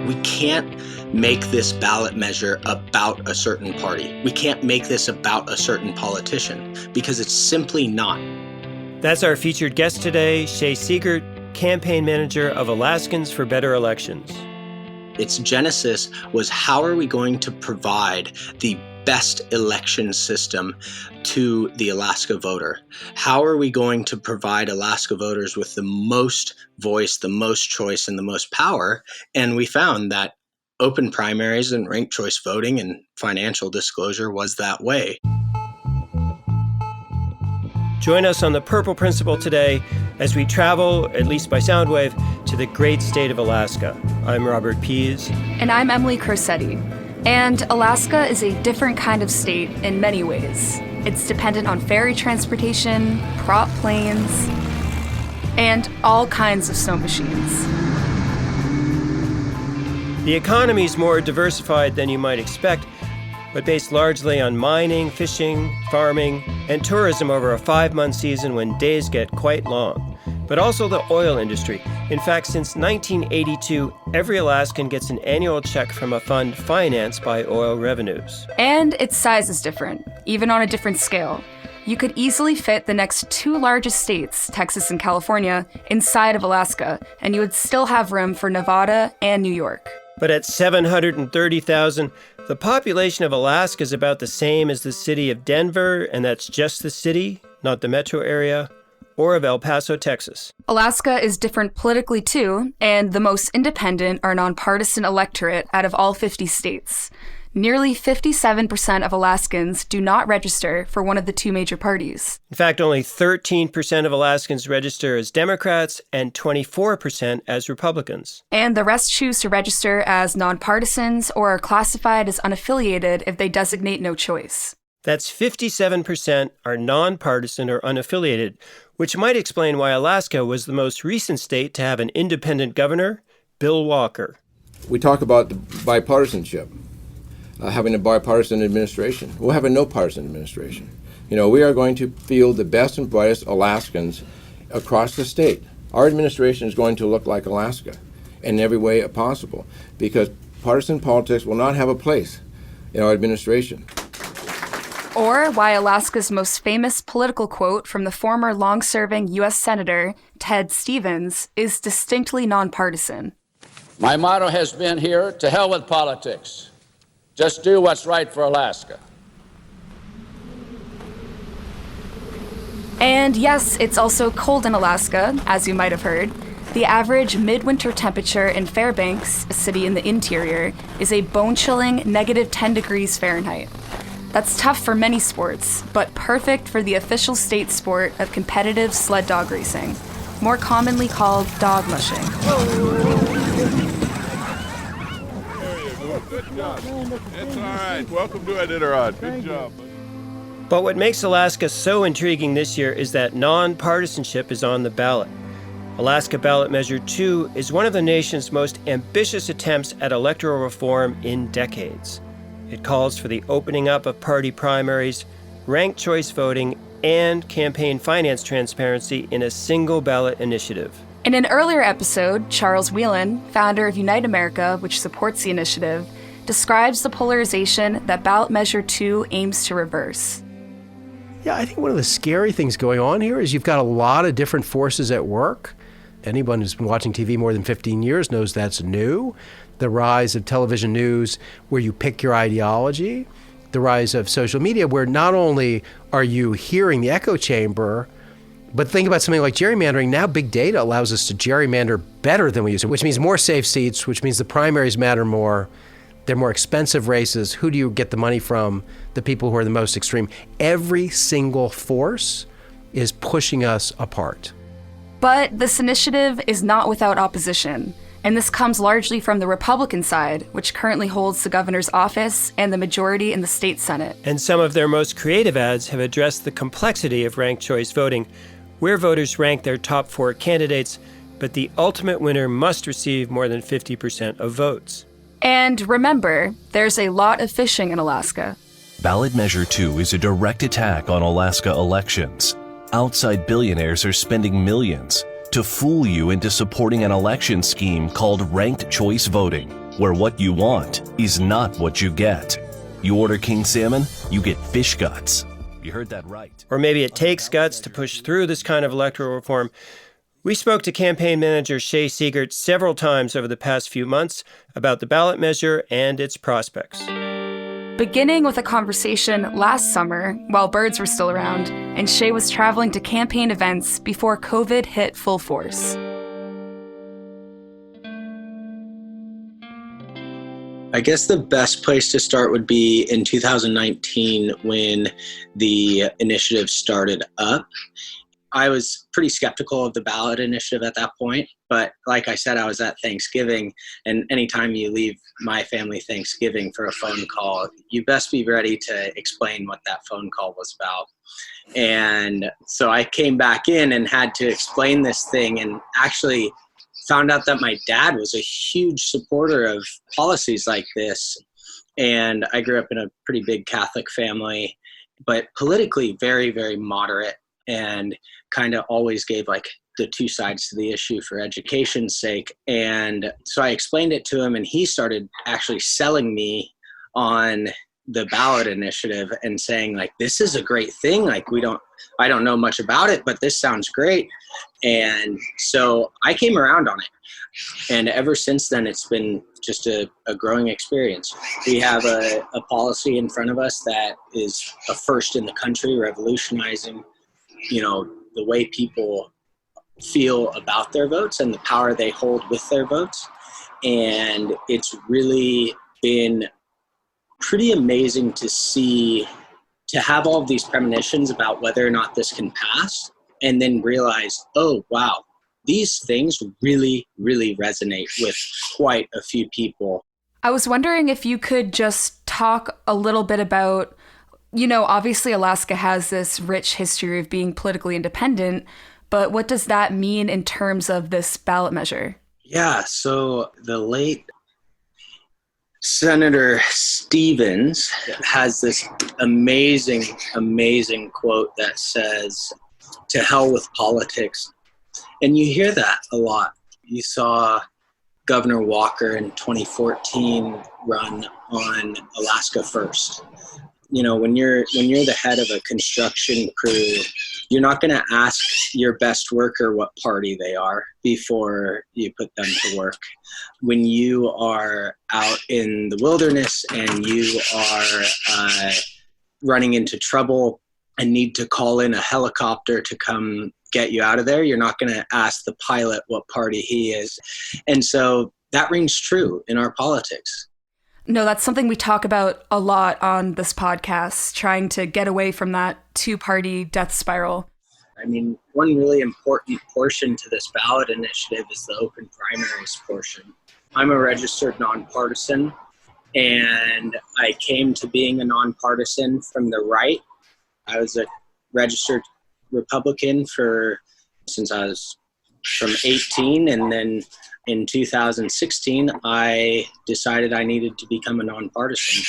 We can't make this ballot measure about a certain party. We can't make this about a certain politician because it's simply not. That's our featured guest today, Shea Siegert, Campaign Manager of Alaskans for Better Elections. Its genesis was, how are we going to provide the best election system to the Alaska voter? How are we going to provide Alaska voters with the most voice, the most choice, and the most power? And we found that open primaries and ranked choice voting and financial disclosure was that way. Join us on the Purple Principle today as we travel, at least by soundwave, to the great state of Alaska. I'm Robert Pease. And I'm Emily Crosetti. And Alaska is a different kind of state in many ways. It's dependent on ferry transportation, prop planes, and all kinds of snow machines. The economy is more diversified than you might expect, but based largely on mining, fishing, farming, and tourism over a 5-month season when days get quite long. But also the oil industry. In fact, since 1982, every Alaskan gets an annual check from a fund financed by oil revenues. And its size is different, even on a different scale. You could easily fit the next 2 largest states, Texas and California, inside of Alaska, and you would still have room for Nevada and New York. But at 730,000, the population of Alaska is about the same as the city of Denver, and that's just the city, not the metro area, or of El Paso, Texas. Alaska is different politically too, and the most independent or nonpartisan electorate out of all 50 states. Nearly 57% of Alaskans do not register for one of the 2 major parties. In fact, only 13% of Alaskans register as Democrats and 24% as Republicans. And the rest choose to register as nonpartisans or are classified as unaffiliated if they designate no choice. That's 57% are nonpartisan or unaffiliated, which might explain why Alaska was the most recent state to have an independent governor, Bill Walker. We talk about bipartisanship. Having a bipartisan administration. We'll have a no-partisan administration. We are going to field the best and brightest Alaskans across the state. Our administration is going to look like Alaska in every way possible, because partisan politics will not have a place in our administration. Or why Alaska's most famous political quote from the former long-serving U.S. Senator Ted Stevens is distinctly nonpartisan. My motto has been here, to hell with politics. Just do what's right for Alaska. And yes, it's also cold in Alaska, as you might have heard. The average midwinter temperature in Fairbanks, a city in the interior, is a bone-chilling -10 degrees Fahrenheit. That's tough for many sports, but perfect for the official state sport of competitive sled dog racing, more commonly called dog mushing. Good job. It's all right. Welcome to Iditarod. Good job. But what makes Alaska so intriguing this year is that non-partisanship is on the ballot. Alaska Ballot Measure 2 is one of the nation's most ambitious attempts at electoral reform in decades. It calls for the opening up of party primaries, ranked choice voting, and campaign finance transparency in a single ballot initiative. In an earlier episode, Charles Whelan, founder of Unite America, which supports the initiative, describes the polarization that Ballot Measure 2 aims to reverse. Yeah, I think one of the scary things going on here is you've got a lot of different forces at work. Anyone who's been watching TV more than 15 years knows that's new. The rise of television news where you pick your ideology, the rise of social media where not only are you hearing the echo chamber, but think about something like gerrymandering. Now big data allows us to gerrymander better than we used to, which means more safe seats, which means the primaries matter more. They're more expensive races. Who do you get the money from? The people who are the most extreme. Every single force is pushing us apart. But this initiative is not without opposition. And this comes largely from the Republican side, which currently holds the governor's office and the majority in the state Senate. And some of their most creative ads have addressed the complexity of ranked choice voting, where voters rank their top 4 candidates, but the ultimate winner must receive more than 50% of votes. And remember, there's a lot of fishing in Alaska. Ballot Measure 2 is a direct attack on Alaska elections. Outside billionaires are spending millions to fool you into supporting an election scheme called ranked choice voting. where what you want is not what you get. You order king salmon, you get fish guts. You heard that right. Or maybe it takes guts to push through this kind of electoral reform. We spoke to Campaign Manager Shea Siegert several times over the past few months about the ballot measure and its prospects. Beginning with a conversation last summer while birds were still around, and Shea was traveling to campaign events before COVID hit full force. I guess the best place to start would be in 2019 when the initiative started up. I was pretty skeptical of the ballot initiative at that point, but like I said, I was at Thanksgiving, and anytime you leave my family Thanksgiving for a phone call, you best be ready to explain what that phone call was about. And so I came back in and had to explain this thing, and actually found out that my dad was a huge supporter of policies like this. And I grew up in a pretty big Catholic family, but politically very, very moderate, and kind of always gave like the two sides to the issue for education's sake. And so I explained it to him, and he started actually selling me on the ballot initiative and saying like, this is a great thing. Like I don't know much about it, but this sounds great. And so I came around on it. And ever since then, it's been just a growing experience. We have a policy in front of us that is a first in the country, revolutionizing, the way people feel about their votes and the power they hold with their votes. And it's really been pretty amazing to have all of these premonitions about whether or not this can pass, and then realize, oh, wow, these things really, really resonate with quite a few people. I was wondering if you could just talk a little bit about, obviously Alaska has this rich history of being politically independent, but what does that mean in terms of this ballot measure? Yeah, so the late Senator Stevens has this amazing, amazing quote that says, "To hell with politics." And you hear that a lot. You saw Governor Walker in 2014 run on Alaska First. When you're the head of a construction crew, you're not going to ask your best worker what party they are before you put them to work. When you are out in the wilderness and you are running into trouble and need to call in a helicopter to come get you out of there, you're not going to ask the pilot what party he is. And so that rings true in our politics. No, that's something we talk about a lot on this podcast, trying to get away from that two-party death spiral. I mean, one really important portion to this ballot initiative is the open primaries portion. I'm a registered nonpartisan, and I came to being a nonpartisan from the right. I was a registered Republican since I was from 18, and then in 2016, I decided I needed to become a nonpartisan.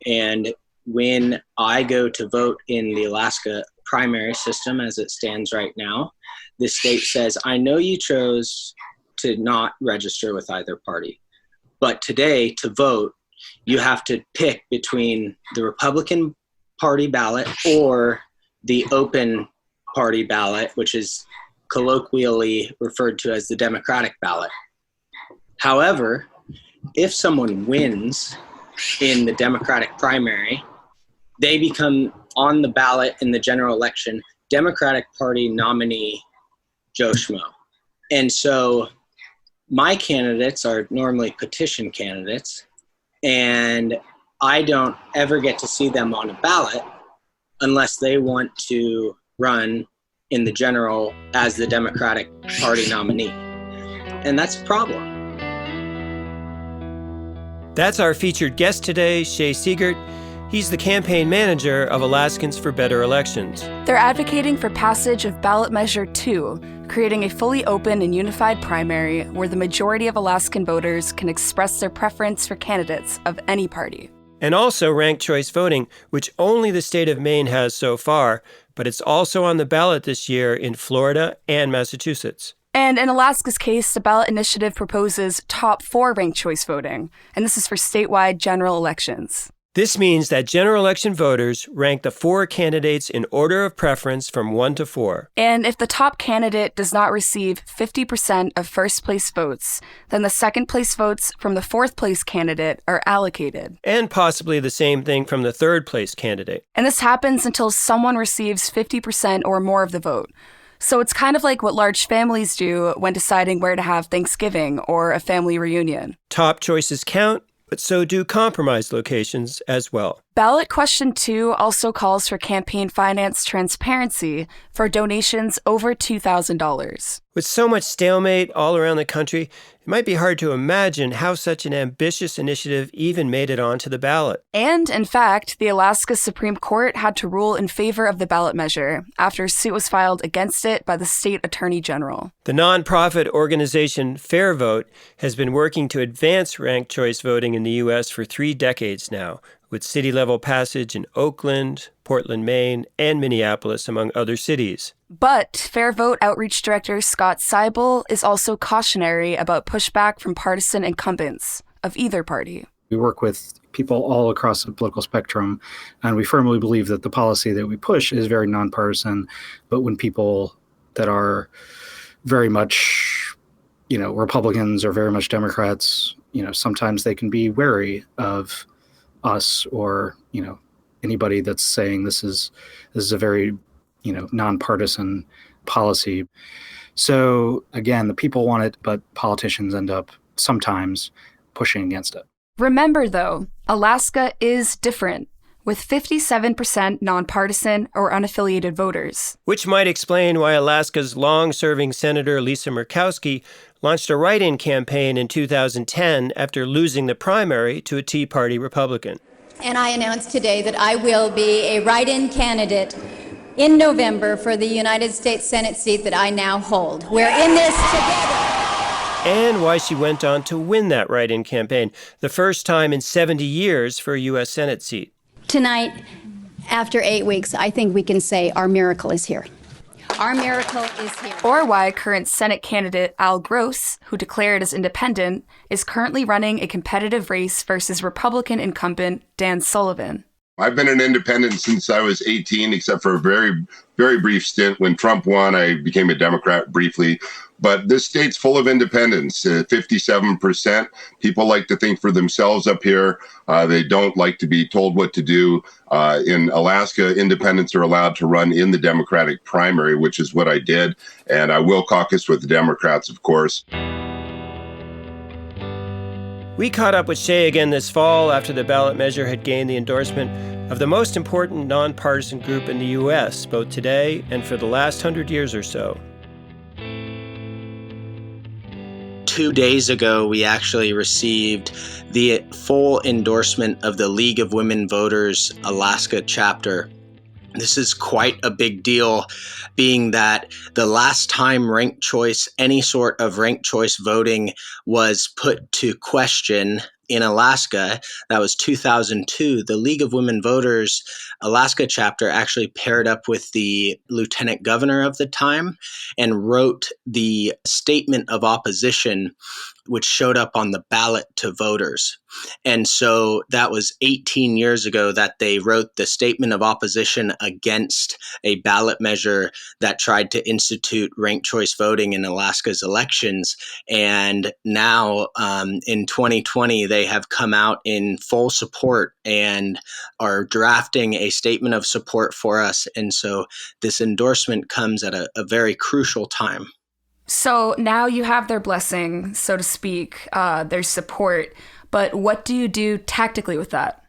And when I go to vote in the Alaska primary system as it stands right now, the state says, I know you chose to not register with either party, but today to vote, you have to pick between the Republican Party ballot or the open party ballot, which is colloquially referred to as the Democratic ballot. However, if someone wins in the Democratic primary, they become on the ballot in the general election Democratic Party nominee Joe Schmo. And so my candidates are normally petition candidates, and I don't ever get to see them on a ballot unless they want to run in the general as the Democratic Party nominee. And that's a problem. That's our featured guest today, Shea Siegert. He's the campaign manager of Alaskans for Better Elections. They're advocating for passage of Ballot Measure 2, creating a fully open and unified primary where the majority of Alaskan voters can express their preference for candidates of any party. And also ranked choice voting, which only the state of Maine has so far, but it's also on the ballot this year in Florida and Massachusetts. And in Alaska's case, the ballot initiative proposes top 4 ranked choice voting, and this is for statewide general elections. This means that general election voters rank the 4 candidates in order of preference from 1 to 4. And if the top candidate does not receive 50% of first place votes, then the second place votes from the fourth place candidate are allocated. And possibly the same thing from the third place candidate. And this happens until someone receives 50% or more of the vote. So it's kind of like what large families do when deciding where to have Thanksgiving or a family reunion. Top choices count, but so do compromise locations as well. Ballot question 2 also calls for campaign finance transparency for donations over $2,000. With so much stalemate all around the country, it might be hard to imagine how such an ambitious initiative even made it onto the ballot. And, in fact, the Alaska Supreme Court had to rule in favor of the ballot measure after a suit was filed against it by the state attorney general. The nonprofit organization Fair Vote has been working to advance ranked choice voting in the U.S. for 3 decades now, with city-level passage in Oakland, Portland, Maine, and Minneapolis, among other cities. But Fair Vote Outreach Director Scott Seibel is also cautionary about pushback from partisan incumbents of either party. We work with people all across the political spectrum, and we firmly believe that the policy that we push is very nonpartisan. But when people that are very much, Republicans or very much Democrats, sometimes they can be wary of us or, anybody that's saying this is a very, nonpartisan policy. So again, the people want it, but politicians end up sometimes pushing against it. Remember, though, Alaska is different, with 57% nonpartisan or unaffiliated voters. Which might explain why Alaska's long-serving Senator Lisa Murkowski launched a write-in campaign in 2010 after losing the primary to a Tea Party Republican. And I announce today that I will be a write-in candidate in November for the United States Senate seat that I now hold. We're in this together. And why she went on to win that write-in campaign, the first time in 70 years for a U.S. Senate seat. Tonight, after 8 weeks, I think we can say our miracle is here. Our miracle is here. Or why current Senate candidate Al Gross, who declared as independent, is currently running a competitive race versus Republican incumbent Dan Sullivan. I've been an independent since I was 18, except for a very, very brief stint. When Trump won, I became a Democrat briefly. But this state's full of independents, 57%. People like to think for themselves up here. They don't like to be told what to do. In Alaska, independents are allowed to run in the Democratic primary, which is what I did. And I will caucus with the Democrats, of course. We caught up with Shea again this fall after the ballot measure had gained the endorsement of the most important nonpartisan group in the U.S., both today and for the last 100 years or so. 2 days ago, we actually received the full endorsement of the League of Women Voters Alaska chapter. This is quite a big deal, being that the last time ranked choice, any sort of ranked choice voting was put to question in Alaska, that was 2002. The League of Women Voters Alaska chapter actually paired up with the lieutenant governor of the time and wrote the statement of opposition, which showed up on the ballot to voters. And so that was 18 years ago that they wrote the statement of opposition against a ballot measure that tried to institute ranked choice voting in Alaska's elections. And now in 2020, they have come out in full support and are drafting a statement of support for us. And so this endorsement comes at a very crucial time. So now you have their blessing, so to speak, their support. But what do you do tactically with that?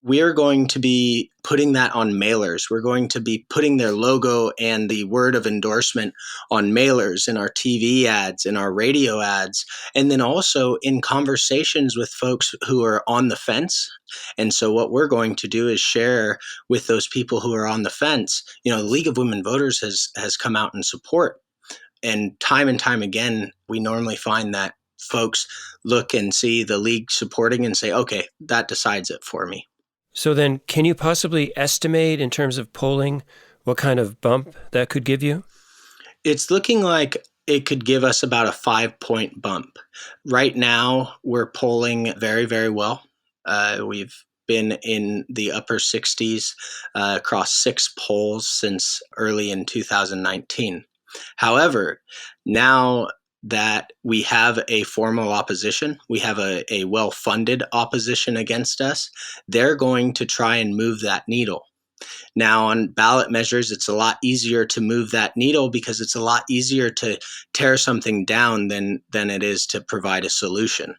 We are going to be putting that on mailers. We're going to be putting their logo and the word of endorsement on mailers, in our TV ads, in our radio ads, and then also in conversations with folks who are on the fence. And so what we're going to do is share with those people who are on the fence. The League of Women Voters has come out in support. And time again, we normally find that folks look and see the league supporting and say, okay, that decides it for me. So then, can you possibly estimate in terms of polling what kind of bump that could give you? It's looking like it could give us about a 5-point bump. Right now, we're polling very, very well. We've been in the upper 60s across 6 polls since early in 2019. However, now that we have a formal opposition, we have a well-funded opposition against us, they're going to try and move that needle. Now, on ballot measures, it's a lot easier to move that needle because it's a lot easier to tear something down than it is to provide a solution.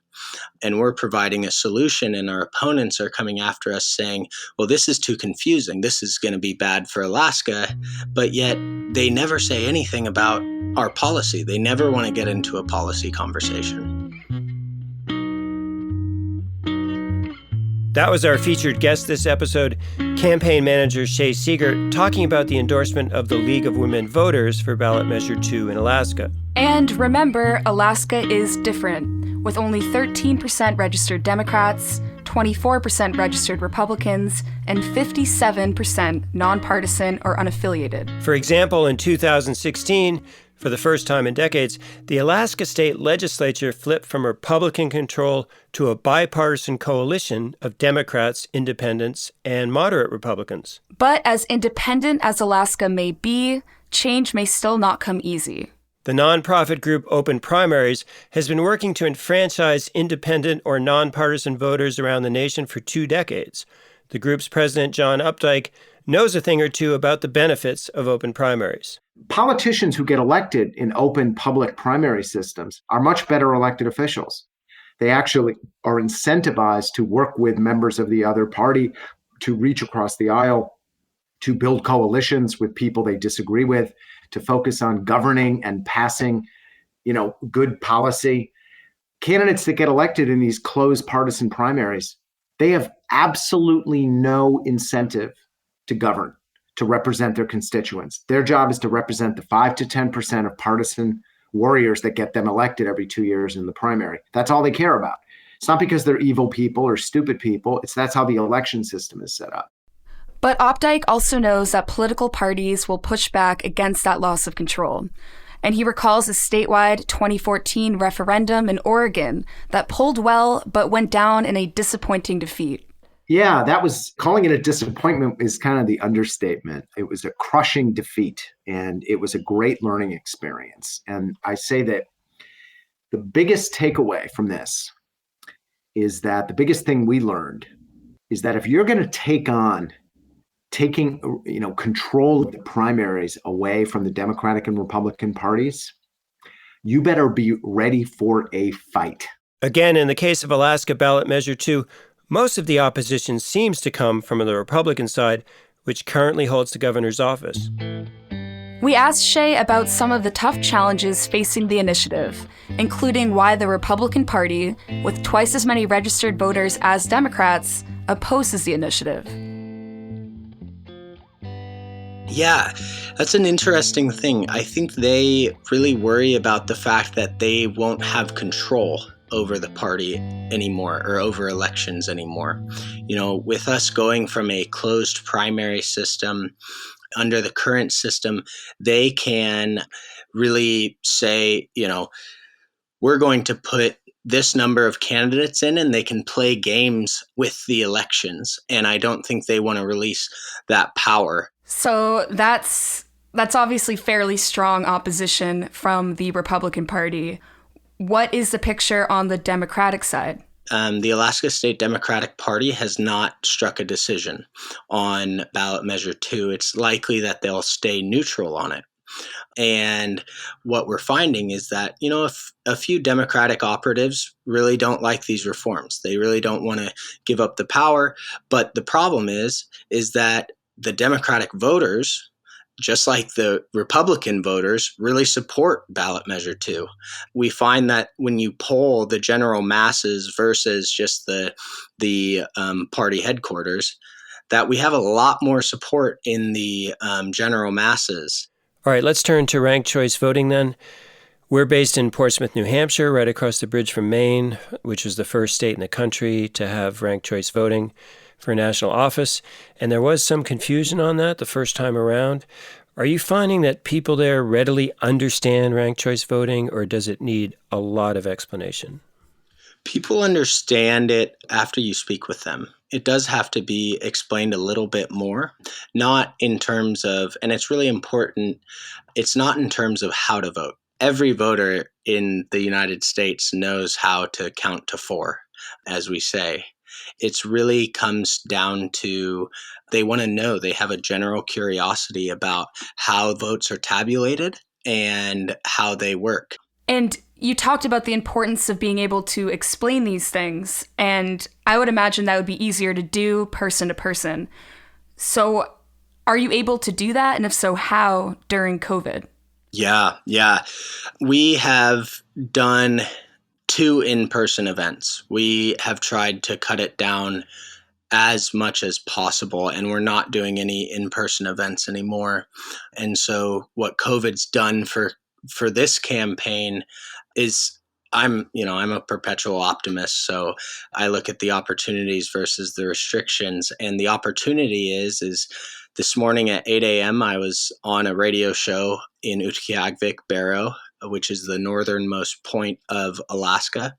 And we're providing a solution, and our opponents are coming after us saying, well, this is too confusing. This is going to be bad for Alaska. But yet they never say anything about our policy. They never want to get into a policy conversation. That was our featured guest this episode, Campaign Manager Shea Siegert, talking about the endorsement of the League of Women Voters for Ballot Measure 2 in Alaska. And remember, Alaska is different, with only 13% registered Democrats, 24% registered Republicans, and 57% nonpartisan or unaffiliated. For example, in 2016, for the first time in decades, the Alaska state legislature flipped from Republican control to a bipartisan coalition of Democrats, independents, and moderate Republicans. But as independent as Alaska may be, change may still not come easy. The nonprofit group Open Primaries has been working to enfranchise independent or nonpartisan voters around the nation for 2 decades. The group's president, John Updike, knows a thing or two about the benefits of open primaries. Politicians who get elected in open public primary systems are much better elected officials. They actually are incentivized to work with members of the other party, to reach across the aisle, to build coalitions with people they disagree with, to focus on governing and passing, good policy. Candidates that get elected in these closed partisan primaries, they have absolutely no incentive to govern, to represent their constituents. Their job is to represent the 5 to 10% of partisan warriors that get them elected every 2 years in the primary. That's all they care about. It's not because they're evil people or stupid people. That's how the election system is set up. But Opdyke also knows that political parties will push back against that loss of control. And he recalls a statewide 2014 referendum in Oregon that polled well but went down in a disappointing defeat. Yeah, calling it a disappointment is kind of the understatement. It was a crushing defeat, and it was a great learning experience. And I say that the biggest takeaway from this is that the biggest thing we learned is that if you're going to taking control of the primaries away from the Democratic and Republican parties, you better be ready for a fight. Again, in the case of Alaska Ballot Measure 2, most of the opposition seems to come from the Republican side, which currently holds the governor's office. We asked Shea about some of the tough challenges facing the initiative, including why the Republican Party, with twice as many registered voters as Democrats, opposes the initiative. Yeah, that's an interesting thing. I think they really worry about the fact that they won't have control over the party anymore or over elections anymore. With us going from a closed primary system, under the current system, they can really say, we're going to put this number of candidates in, and they can play games with the elections. And I don't think they want to release that power. So that's obviously fairly strong opposition from the Republican Party. What is the picture on the Democratic side? The Alaska State Democratic Party has not struck a decision on Ballot Measure 2. It's likely that they'll stay neutral on it. And what we're finding is that, a few Democratic operatives really don't like these reforms. They really don't want to give up the power. But the problem is that the Democratic voters, just like the Republican voters, really support Ballot Measure 2. We find that when you poll the general masses versus just the party headquarters, that we have a lot more support in the general masses. All right, let's turn to ranked choice voting then. We're based in Portsmouth, New Hampshire, right across the bridge from Maine, which was the first state in the country to have ranked choice voting for national office. And there was some confusion on that the first time around. Are you finding that people there readily understand ranked choice voting, or does it need a lot of explanation? People understand it after you speak with them. It does have to be explained a little bit more, not in terms of, and it's really important, it's not in terms of how to vote. Every voter in the United States knows how to count to 4, as we say. It really comes down to they want to know, they have a general curiosity about how votes are tabulated and how they work. And you talked about the importance of being able to explain these things, and I would imagine that would be easier to do person to person. So are you able to do that? And if so, how during COVID? Yeah. We have done 2 in-person events. We have tried to cut it down as much as possible, and we're not doing any in-person events anymore. And so what COVID's done for this campaign is I'm a perpetual optimist. So I look at the opportunities versus the restrictions, and the opportunity is this morning at 8 a.m. I was on a radio show in Utqiagvik Barrow, which is the northernmost point of Alaska.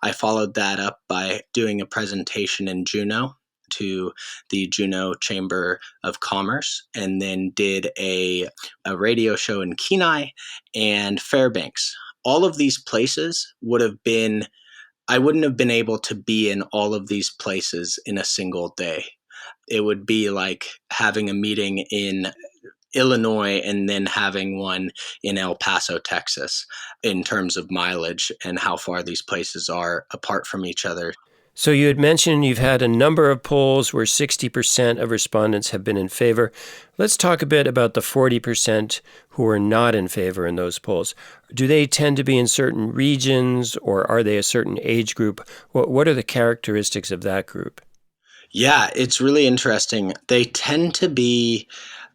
I followed that up by doing a presentation in Juneau to the Juneau Chamber of Commerce, and then did a radio show in Kenai and Fairbanks. All of these places I wouldn't have been able to be in all of these places in a single day. It would be like having a meeting in Illinois and then having one in El Paso, Texas, in terms of mileage and how far these places are apart from each other. So you had mentioned you've had a number of polls where 60% of respondents have been in favor. Let's talk a bit about the 40% who are not in favor in those polls. Do they tend to be in certain regions, or are they a certain age group? What are the characteristics of that group? Yeah, it's really interesting. They tend to be,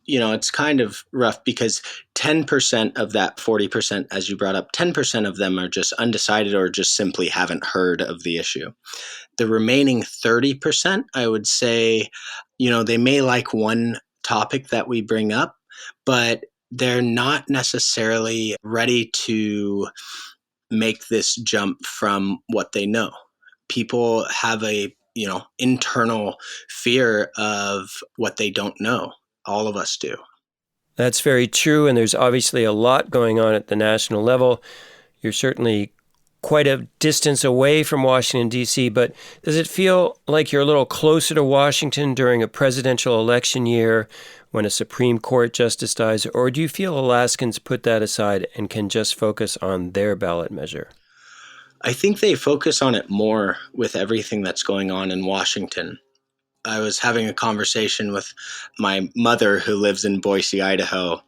it's kind of rough because 10% of that 40%, as you brought up, 10% of them are just undecided or just simply haven't heard of the issue. The remaining 30%, I would say, they may like one topic that we bring up, but they're not necessarily ready to make this jump from what they know. People have a, internal fear of what they don't know. All of us do. That's very true, and there's obviously a lot going on at the national level. You're certainly quite a distance away from Washington, D.C., but does it feel like you're a little closer to Washington during a presidential election year when a Supreme Court justice dies, or do you feel Alaskans put that aside and can just focus on their ballot measure? I think they focus on it more with everything that's going on in Washington. I was having a conversation with my mother who lives in Boise, Idaho,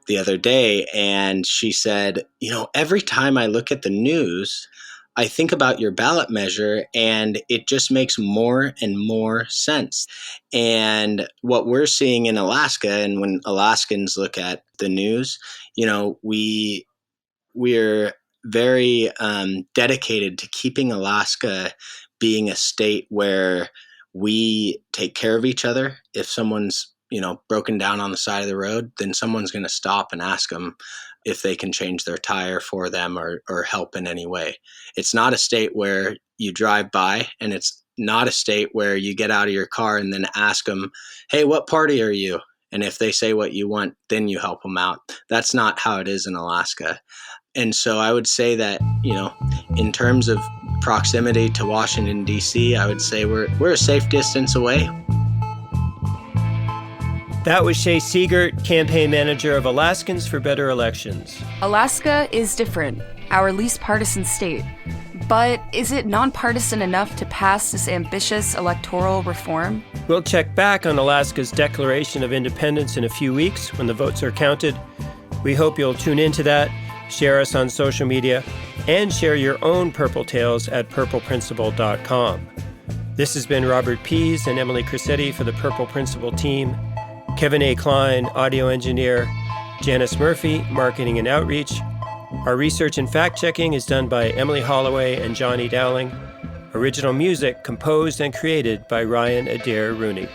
the other day, and she said, every time I look at the news, I think about your ballot measure, and it just makes more and more sense. And what we're seeing in Alaska, and when Alaskans look at the news, we're very dedicated to keeping Alaska being a state where we take care of each other. If someone's, broken down on the side of the road, then someone's going to stop and ask them if they can change their tire for them or help in any way. It's not a state where you drive by, and it's not a state where you get out of your car and then ask them, hey, what party are you? And if they say what you want, then you help them out. That's not how it is in Alaska. And so I would say that, in terms of proximity to Washington, D.C., I would say we're a safe distance away. That was Shea Siegert, Campaign Manager of Alaskans for Better Elections. Alaska is different, our least partisan state. But is it nonpartisan enough to pass this ambitious electoral reform? We'll check back on Alaska's Declaration of Independence in a few weeks when the votes are counted. We hope you'll tune into that, share us on social media, and share your own Purple Tales at purpleprinciple.com. This has been Robert Pease and Emily Crissetti for the Purple Principle team. Kevin A. Klein, audio engineer. Janice Murphy, marketing and outreach. Our research and fact-checking is done by Emily Holloway and Johnny Dowling. Original music composed and created by Ryan Adair Rooney.